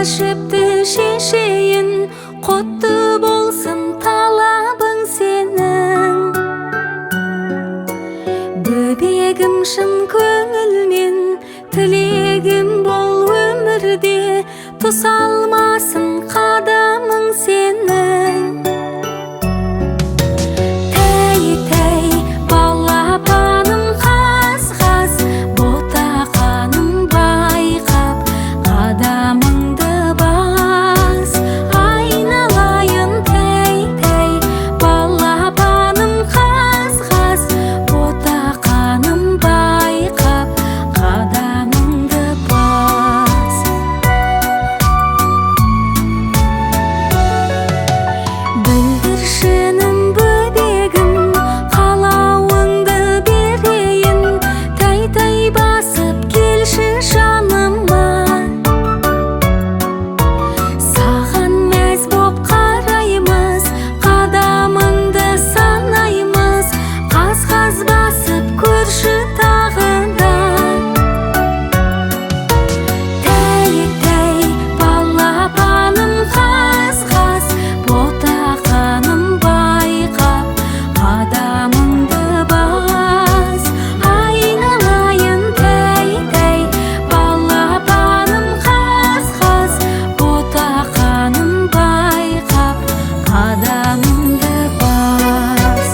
шепті шешейін, құтты болсын талабың сенің. Бөбегім шын көңілмен, тілегім бол өмірде, тұсалмасын қадамың сенің. Тәй-тәй балапаным қаз-қаз, ботақаным байқап, қадамыңды бас. Айналайын тәй-тәй балапаным қаз-қаз, ботақаным байқап, қадамыңды бас. Бүлдіршінім бөбегім, қалауыңды берейін, тәй-тәй басып келші жаныма. Саған мәз боп қараймыз, қадамыңды санаймыз, қаз-қаз басып көрші тағы да. Тәй-тәй балапаным қаз-қаз, ботақаным байқап, қадамыңды бас. Айналайын тәй-тәй балапаным қаз-қаз, ботақаным байқап, қадамыңды бас.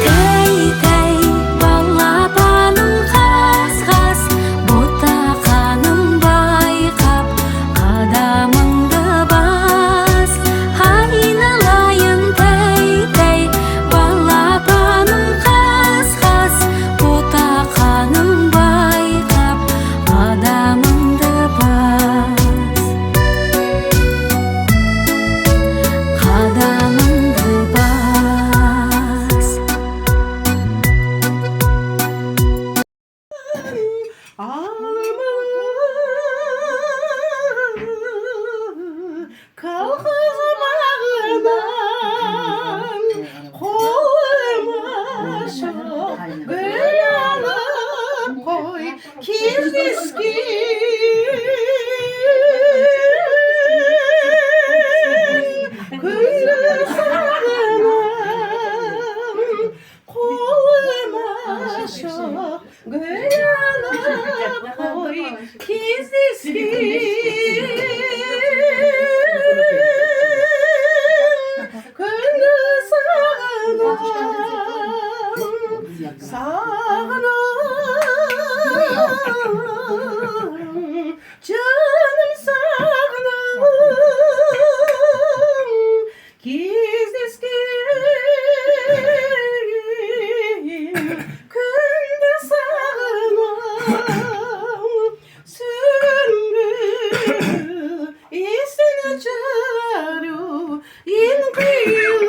Тәй-тәй балапаным қаз-қаз, ботақаным байқап, қадамыңды бас. Айналайын тәй-тәй балапаным қаз-қаз, ботақаным байқап, қадамыңды бас. Қадамыңды бас. Kalkızmağından koluma şok gül alıp koy kirdiski. Güllü sağınım koluma şok gül alıp koy kirdiski. Güllü sağınım sağınım, canım sağınım, gizliskim, güllü sağınım, sümbül isini çağırıyor, in kıyım.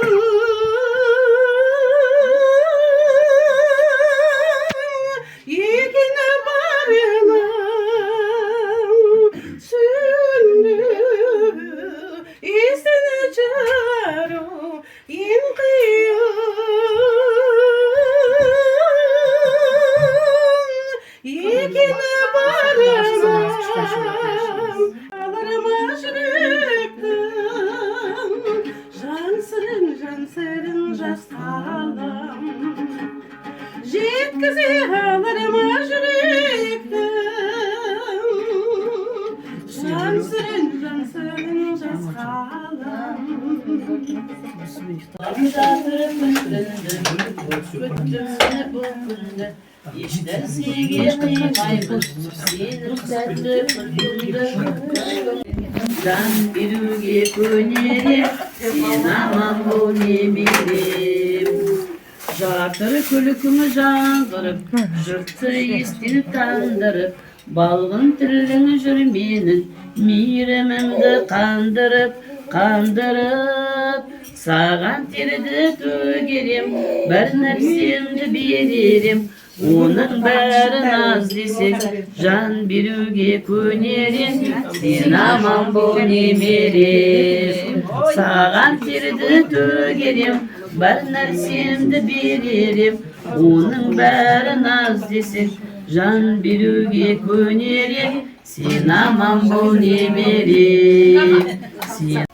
Yekine barınım, sümbül isini çağırıyor, in kıyım. Yekine barınım, ağlarıma şürüktüm, jansırın jastalım. Жеткізе аларыма жүректім, жансырын жасқалым. Жатырып күттім сені бұл күнді, ешнәрсеге қимаймын сенің сәтті күнді. Жан беруге көнерем, сен аман бол немерем. Жатыр күлкімі жаңғырып, жұртты естен тандырып, балғын тілің жүр менің, мейірімімді қандырып, Саған терді төгерем, бір нәрсемді беререм. Оның бәрін аз десең, жан беруге көнерем. Сен аман бол немерем. Саған терді төгерем, бір нәрсемді беререм. Оның бәрін аз десең, жан беруге көнерем. Сен аман бол немерем. Сен